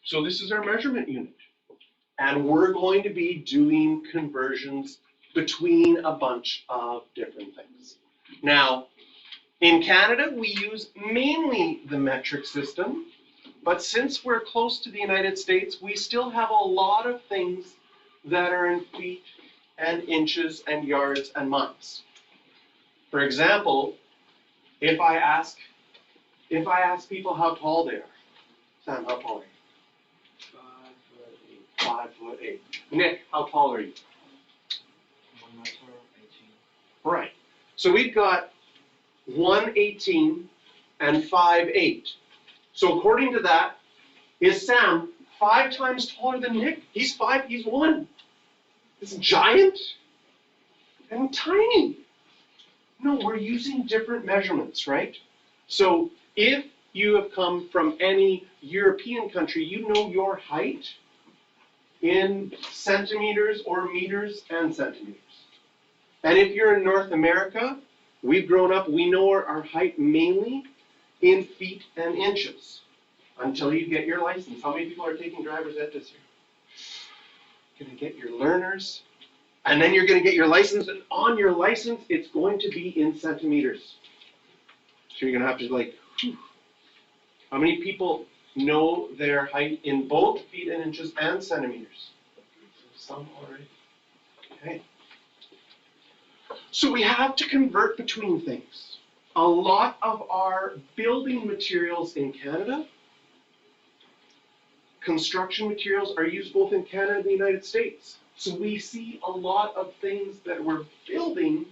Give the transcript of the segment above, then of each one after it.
So this is our measurement unit. And we're going to be doing conversions between a bunch of different things. Now, in Canada, we use mainly the metric system, but since we're close to the United States, we still have a lot of things that are in feet and inches and yards and miles. For example, if I ask people how tall they are, Sam, how tall are you? 5'8". Nick, how tall are you? 1.18. Right. So we've got 1.18 and 5'8". So according to that, is Sam 5 times taller than Nick? He's 1. This giant and tiny. No, we're using different measurements, right? So if you have come from any European country, you know your height in centimeters or meters and centimeters. And if you're in North America, we've grown up, we know our height mainly in feet and inches until you get your license. How many people are taking driver's ed this year? You're going to get your learners, and then you're going to get your license, and on your license, it's going to be in centimeters. So you're going to have to whew. How many people know their height in both feet and inches and centimeters? Some already. Okay. So we have to convert between things. A lot of our building materials in Canada, construction materials are used both in Canada and the United States. So we see a lot of things that we're building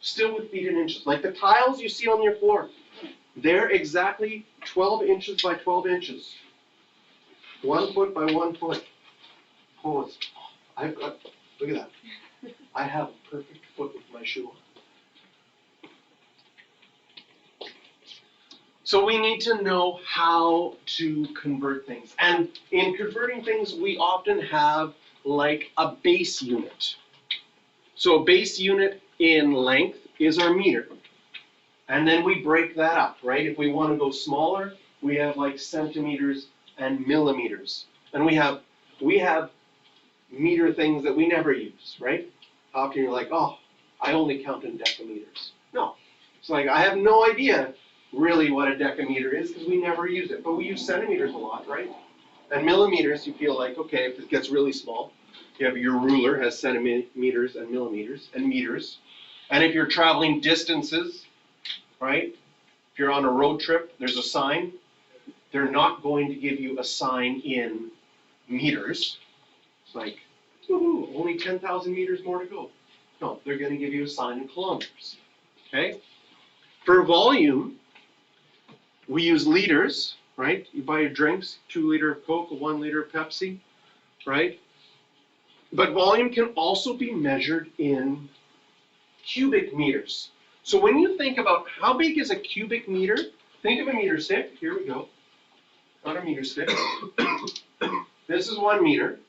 still with feet and inches. Like the tiles you see on your floor. They're exactly 12 inches by 12 inches. 1 foot by 1 foot. Pause. Look at that. I have a perfect foot with my shoe on. So we need to know how to convert things. And in converting things, we often have like a base unit. So a base unit in length is our meter. And then we break that up, right? If we want to go smaller, we have like centimeters and millimeters. And we have meter things that we never use, right? How can you like, oh, I only count in decameters? No. It's like, I have no idea really what a decameter is because we never use it. But we use centimeters a lot, right? And millimeters, you feel like, okay, if it gets really small, you have your ruler has centimeters and millimeters and meters. And if you're traveling distances, right? If you're on a road trip, there's a sign. They're not going to give you a sign in meters. It's like, woohoo, only 10,000 meters more to go. No, they're going to give you a sign in kilometers. Okay? For volume, we use liters, right? You buy your drinks, 2 liter of Coke, 1 liter of Pepsi, right? But volume can also be measured in cubic meters. So when you think about how big is a cubic meter, think of a meter stick. Here we go. Not a meter stick. This is 1 meter.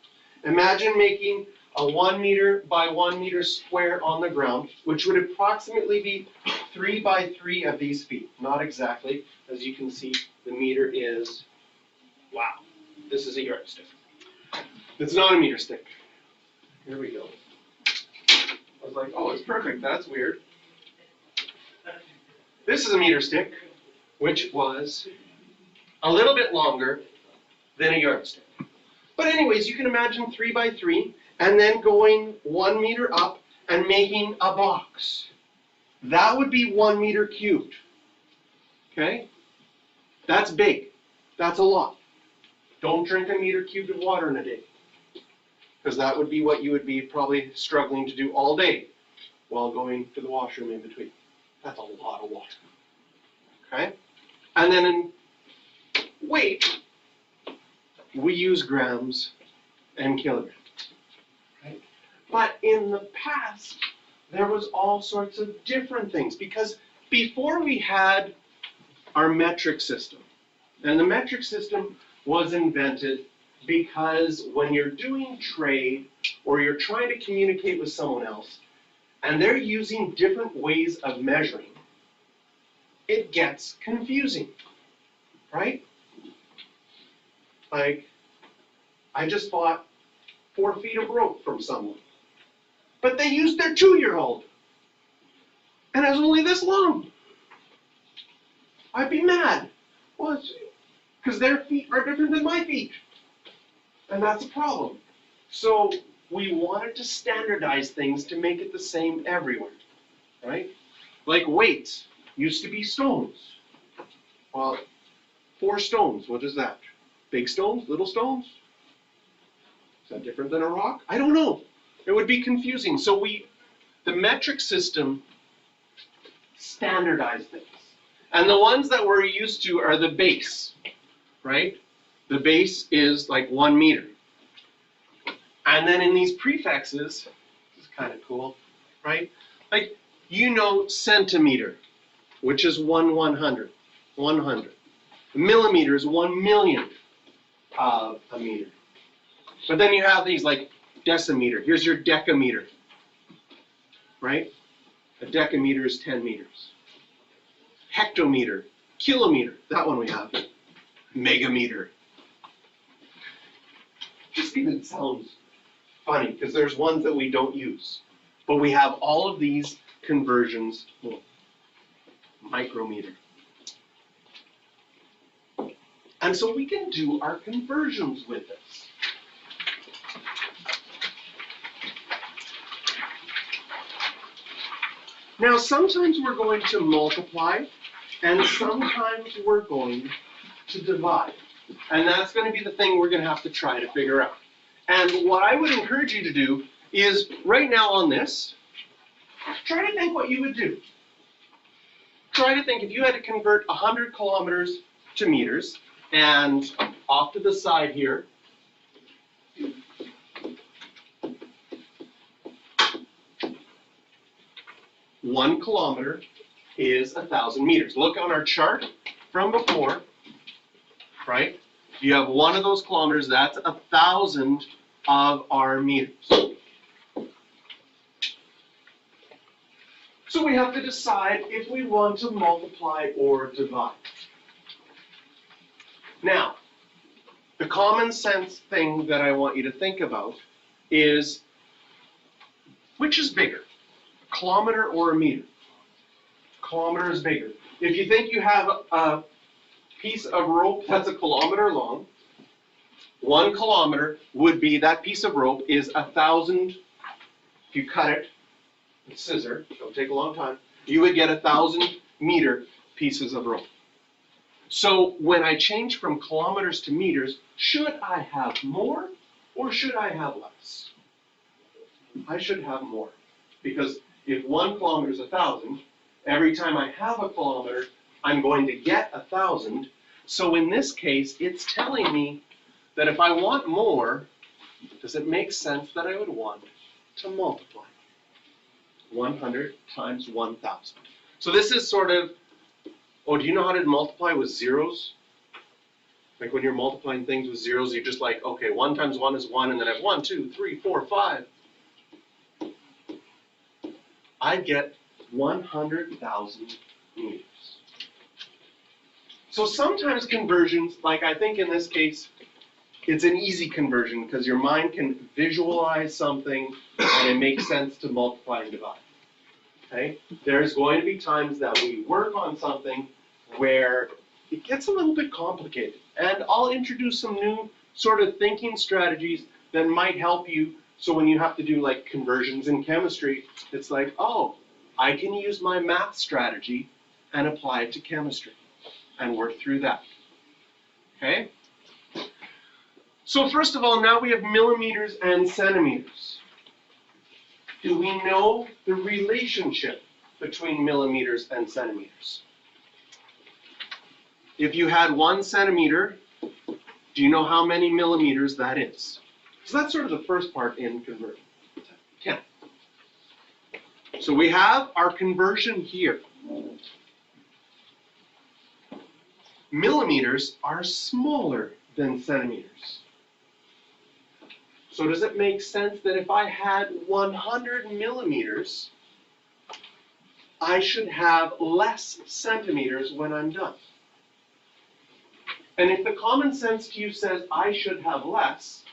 Imagine making a 1 meter by 1 meter square on the ground, which would approximately be 3 by 3 of these feet. Not exactly. As you can see, the meter is, wow, this is a yardstick. It's not a meter stick. Here we go. I was like, oh, it's perfect. That's weird. This is a meter stick, which was a little bit longer than a yardstick. But anyways, you can imagine 3 by 3, and then going 1 meter up and making a box. That would be 1 meter cubed. Okay? That's big. That's a lot. Don't drink a meter cubed of water in a day, because that would be what you would be probably struggling to do all day while going to the washroom in between. That's a lot of water. Okay? And then in weight, we use grams and kilograms. Right? But in the past, there was all sorts of different things, because before we had our metric system, and the metric system was invented because when you're doing trade or you're trying to communicate with someone else, and they're using different ways of measuring, it gets confusing, right? Like, I just bought 4 feet of rope from someone. But they used their 2-year-old. And it was only this long. I'd be mad. Well, because their feet are different than my feet. And that's a problem. So we wanted to standardize things to make it the same everywhere, right? Like weights used to be stones. Well, 4 stones, what is that? Big stones, little stones? Is that different than a rock? I don't know. It would be confusing. So the metric system standardized things. And the ones that we're used to are the base, right? The base is like 1 meter. And then in these prefixes, this is kind of cool, right? Like, you know centimeter, which is 1/100, 100. A millimeter is 1/1,000,000 of a meter. But then you have these like decimeter. Here's your decameter, right? A decameter is 10 meters. Hectometer, kilometer, that one we have. Megameter. Just even sounds funny because there's ones that we don't use. But we have all of these conversions. Micrometer. And so we can do our conversions with this. Now, sometimes we're going to multiply, and sometimes we're going to divide. And that's going to be the thing we're going to have to try to figure out. And what I would encourage you to do is, right now on this, try to think what you would do. Try to think if you had to convert 100 kilometers to meters, and off to the side here, one kilometer is 1,000 meters. Look on our chart from before, right? You have one of those kilometers, that's 1,000 of our meters. So we have to decide if we want to multiply or divide. Now, the common sense thing that I want you to think about is, which is bigger, a kilometer or a meter? Kilometer is bigger. If you think you have a piece of rope that's a kilometer long, 1 kilometer would be, that piece of rope is 1,000, if you cut it with scissors, it'll take a long time, you would get 1,000 meter pieces of rope. So when I change from kilometers to meters, should I have more or should I have less? I should have more, because if 1 kilometer is 1,000, every time I have a kilometer, I'm going to get 1,000. So in this case, it's telling me that if I want more, does it make sense that I would want to multiply? 100 times 1,000. So this is sort of, oh, do you know how to multiply with zeros? Like when you're multiplying things with zeros, you're just like, okay, 1 times 1 is 1, and then I have 1, 2, 3, 4, 5. I get 100,000 meters. So sometimes conversions, like I think in this case, it's an easy conversion because your mind can visualize something and it makes sense to multiply and divide. Okay? There's going to be times that we work on something where it gets a little bit complicated. And I'll introduce some new sort of thinking strategies that might help you. So when you have to do like conversions in chemistry, it's like, oh, I can use my math strategy and apply it to chemistry and work through that. Okay? So first of all, now we have millimeters and centimeters. Do we know the relationship between millimeters and centimeters? If you had 1 centimeter, do you know how many millimeters that is? So that's sort of the first part in conversion. 10. So we have our conversion here. Millimeters are smaller than centimeters. So does it make sense that if I had 100 millimeters, I should have less centimeters when I'm done? And if the common sense to you says I should have less,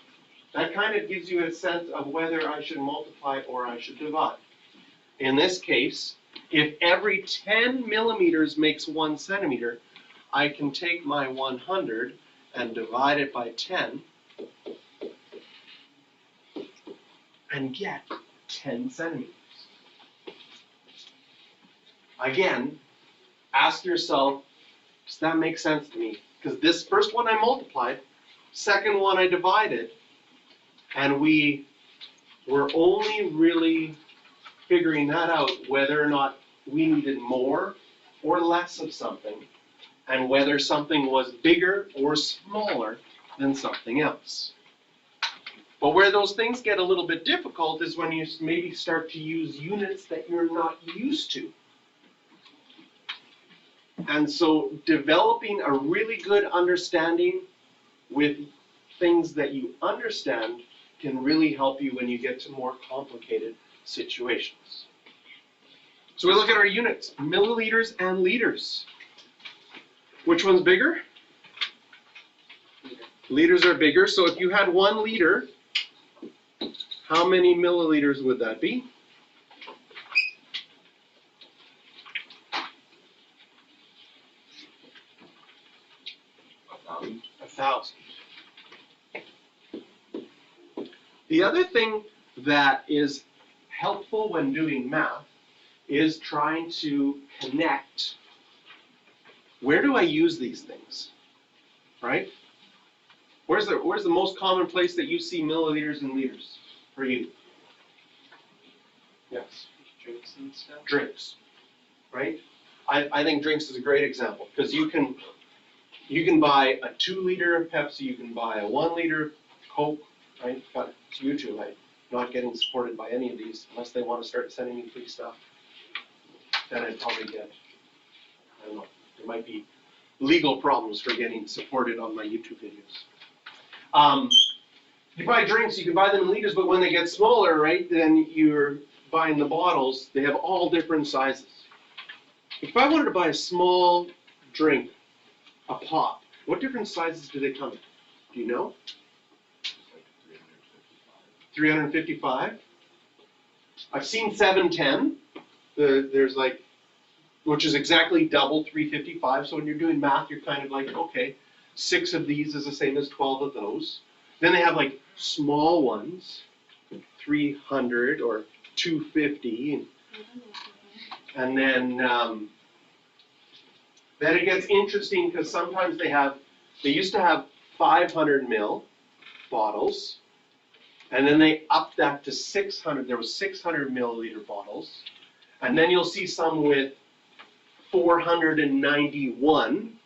That kind of gives you a sense of whether I should multiply or I should divide. In this case, if every 10 millimeters makes 1 centimeter, I can take my 100 and divide it by 10 and get 10 centimeters. Again, ask yourself, does that make sense to me? Because this first one I multiplied, second one I divided, and we were only really figuring that out whether or not we needed more or less of something, and whether something was bigger or smaller than something else. But where those things get a little bit difficult is when you maybe start to use units that you're not used to. And so developing a really good understanding with things that you understand can really help you when you get to more complicated situations. So we look at our units, milliliters and liters. Which one's bigger? Liters are bigger, so if you had 1 liter, how many milliliters would that be? 1,000. The other thing that is helpful when doing math is trying to connect. Where do I use these things, right? Where's the most common place that you see milliliters and liters for you? Yes. Drinks and stuff. Drinks, right? I think drinks is a great example because you can buy a 2 liter Pepsi, you can buy a 1 liter Coke, right? But it's you two, right? Not getting supported by any of these unless they want to start sending me free stuff. Then I'd probably get, I don't know, there might be legal problems for getting supported on my YouTube videos. You buy drinks, you can buy them in liters, but when they get smaller, right, then you're buying the bottles, they have all different sizes. If I wanted to buy a small drink, a pop, what different sizes do they come in? Do you know? 355. I've seen 710. There's like, which is exactly double 355. So when you're doing math, you're kind of like, okay, 6 of these is the same as 12 of those. Then they have like small ones, 300 or 250, and then it gets interesting because sometimes they used to have 500 ml bottles, and then they upped that to 600. There was 600 milliliter bottles, and then you'll see some with 491.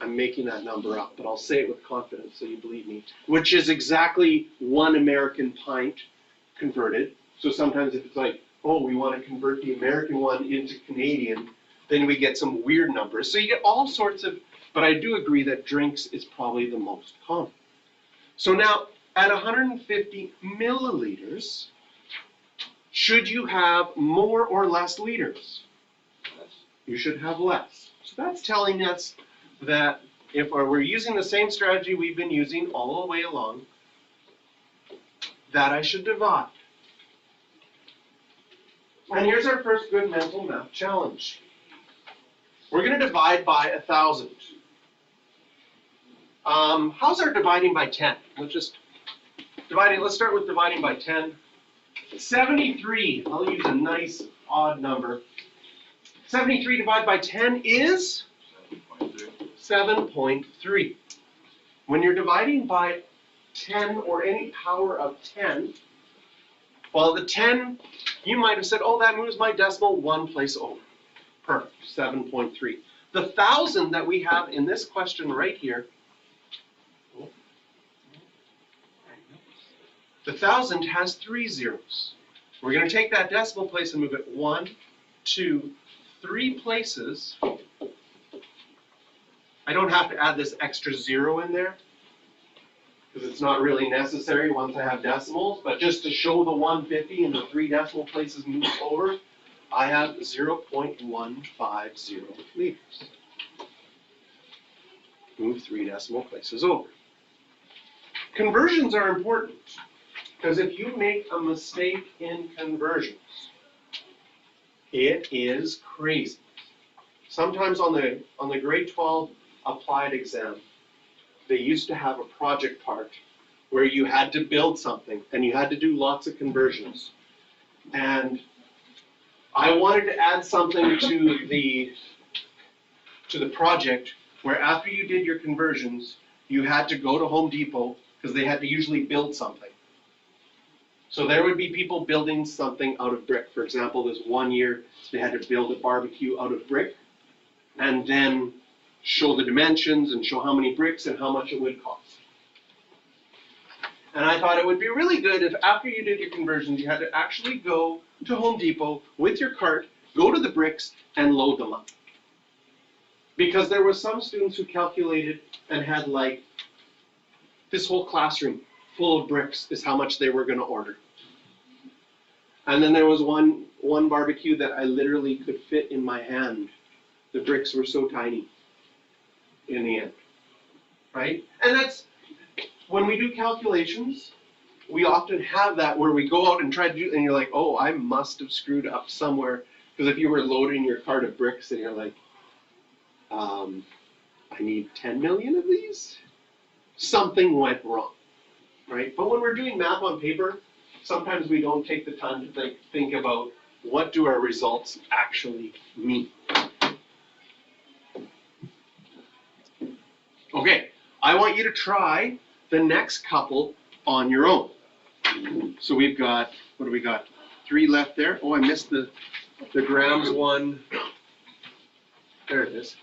I'm making that number up, but I'll say it with confidence so you believe me, which is exactly 1 American pint converted. So sometimes if it's like, oh, we want to convert the American one into Canadian, then we get some weird numbers. So you get all sorts of, but I do agree that drinks is probably the most common. So now, at 150 milliliters, should you have more or less liters? You should have less. So that's telling us that if we're using the same strategy we've been using all the way along, that I should divide. And here's our first good mental math challenge. We're going to divide by 1,000. How's our dividing by 10? Let's start with dividing by 10. 73, I'll use a nice odd number. 73 divided by 10 is 7.3. When you're dividing by 10 or any power of 10, well, the 10, you might have said, oh, that moves my decimal 1 place over. Perfect, 7.3. The 1,000 that we have in this question right here, the 1,000 has 3 zeros. We're going to take that decimal place and move it 1, 2, 3 places. I don't have to add this extra 0 in there because it's not really necessary once I have decimals, but just to show the 150 and the 3 decimal places moved over, I have 0.150 liters. Move 3 decimal places over. Conversions are important, because if you make a mistake in conversions, it is crazy. Sometimes on the grade 12 applied exam, they used to have a project part where you had to build something and you had to do lots of conversions. And I wanted to add something to the project where after you did your conversions, you had to go to Home Depot because they had to usually build something. So there would be people building something out of brick. For example, this one year they had to build a barbecue out of brick and then show the dimensions and show how many bricks and how much it would cost. And I thought it would be really good if after you did your conversions, you had to actually go to Home Depot with your cart, go to the bricks, and load them up. Because there were some students who calculated and had like this whole classroom full of bricks is how much they were going to order. And then there was one barbecue that I literally could fit in my hand. The bricks were so tiny in the end, right? And that's, when we do calculations, we often have that where we go out and try to do, and you're like, oh, I must have screwed up somewhere. Because if you were loading your cart of bricks and you're like, I need 10 million of these, something went wrong, right? But when we're doing math on paper, sometimes we don't take the time to think about what do our results actually mean. Okay, I want you to try the next couple on your own. So we've got, what do we got? 3 left there. Oh, I missed the grams one. There it is.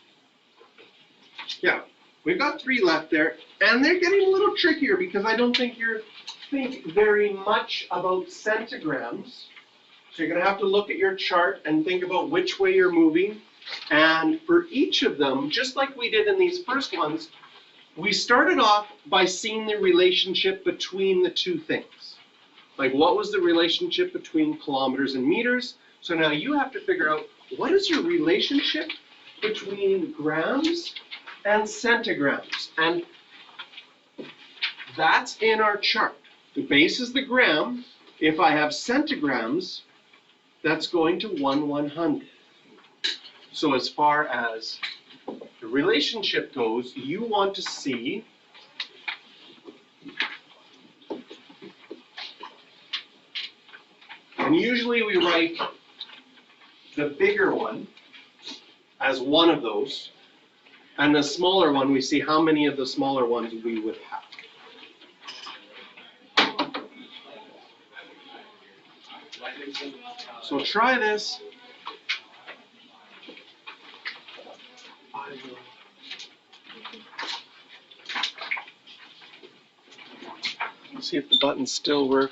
Yeah, we've got 3 left there, and they're getting a little trickier because I don't think you think very much about centigrams. So you're going to have to look at your chart and think about which way you're moving. And for each of them, just like we did in these first ones, we started off by seeing the relationship between the two things. Like, what was the relationship between kilometers and meters? So now you have to figure out, what is your relationship between grams and centigrams? And that's in our chart. The base is the gram. If I have centigrams, that's going to 1/100. So as far as the relationship goes, you want to see and usually we write the bigger one as one of those, and the smaller one, we see how many of the smaller ones we would have. So try this. Let's see if the buttons still work.